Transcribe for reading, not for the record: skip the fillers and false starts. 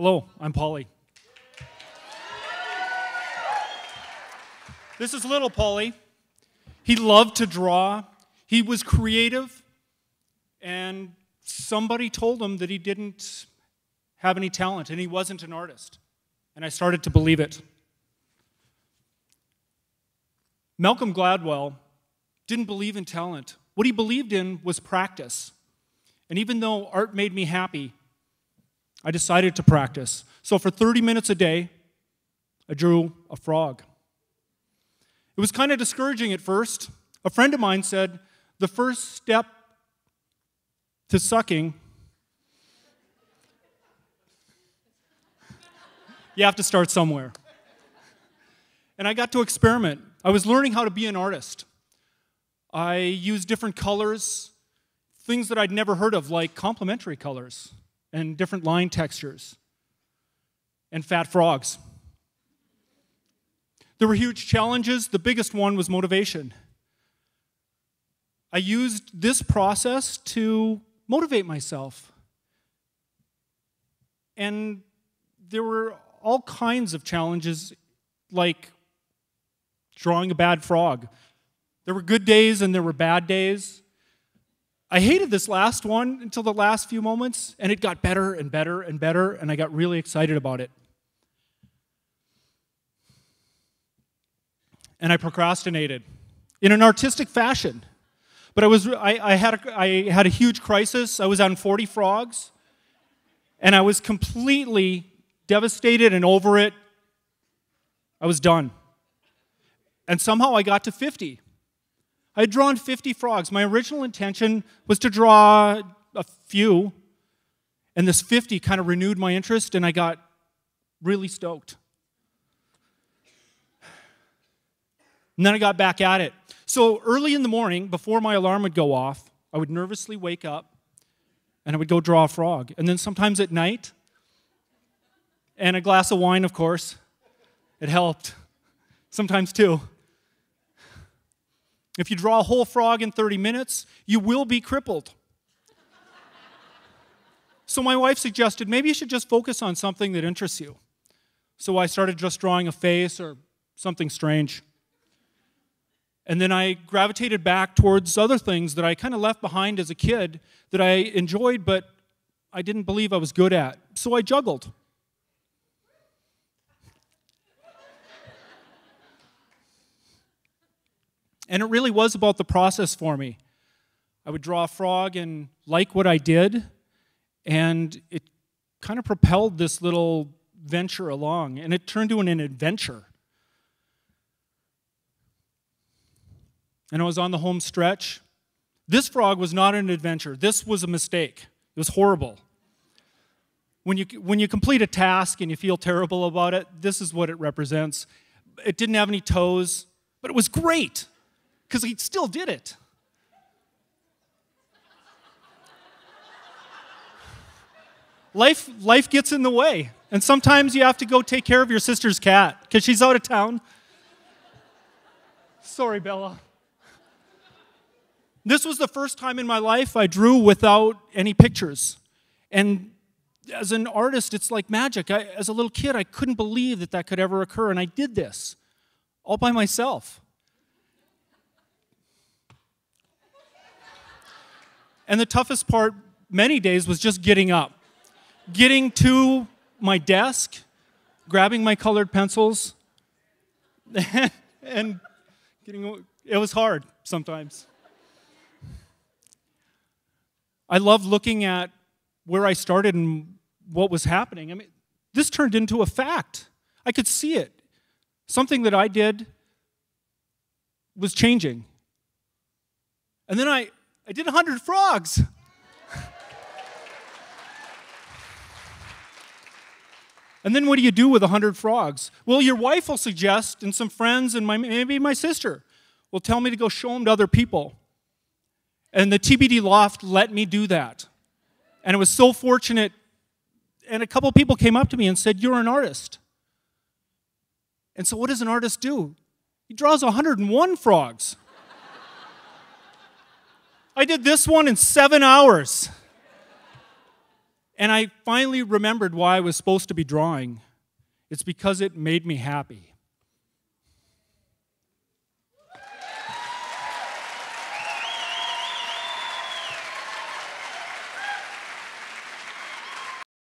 Hello, I'm Pauly. This is little Pauly. He loved to draw. He was creative, and somebody told him that he didn't have any talent, and he wasn't an artist. And I started to believe it. Malcolm Gladwell didn't believe in talent. What he believed in was practice. And even though art made me happy, I decided to practice. So for 30 minutes a day, I drew a frog. It was kind of discouraging at first. A friend of mine said, the first step to sucking, you have to start somewhere. And I got to experiment. I was learning how to be an artist. I used different colors, things that I'd never heard of, like complementary colors and different line textures and fat frogs. There were huge challenges. The biggest one was motivation. I used this process to motivate myself. And there were all kinds of challenges, like drawing a bad frog. There were good days and there were bad days. I hated this last one until the last few moments, and it got better and better and better, and I got really excited about it. And I procrastinated in an artistic fashion. But I had a huge crisis. I was on 40 frogs, and I was completely devastated and over it. I was done. And somehow I got to 50. I had drawn 50 frogs. My original intention was to draw a few, and this 50 kind of renewed my interest, and I got really stoked. And then I got back at it. So early in the morning, before my alarm would go off, I would nervously wake up, and I would go draw a frog. And then sometimes at night, and a glass of wine, of course, it helped. Sometimes two. If you draw a whole frog in 30 minutes, you will be crippled. So my wife suggested, maybe you should just focus on something that interests you. So I started just drawing a face or something strange. And then I gravitated back towards other things that I kind of left behind as a kid that I enjoyed, but I didn't believe I was good at. So I juggled. And it really was about the process for me. I would draw a frog and like what I did, and it kind of propelled this little venture along, and it turned into an adventure. And I was on the home stretch. This frog was not an adventure. This was a mistake. It was horrible. When you complete a task and you feel terrible about it, this is what it represents. It didn't have any toes, but it was great, because he still did it. Life gets in the way, and sometimes you have to go take care of your sister's cat, because she's out of town. Sorry, Bella. This was the first time in my life I drew without any pictures. And as an artist, it's like magic. As a little kid, I couldn't believe that could ever occur, and I did this all by myself. And the toughest part, many days, was just getting up. Getting to my desk, grabbing my colored pencils, and it was hard sometimes. I love looking at where I started and what was happening. I mean, this turned into a fact. I could see it. Something that I did was changing. And then I did 100 frogs. And then what do you do with 100 frogs? Well, your wife will suggest, and some friends, and maybe my sister will tell me to go show them to other people. And the TBD Loft let me do that. And it was so fortunate. And a couple people came up to me and said, "You're an artist." And so what does an artist do? He draws 101 frogs. I did this one in 7 hours. And And I finally remembered why I was supposed to be drawing. It's because it made me happy.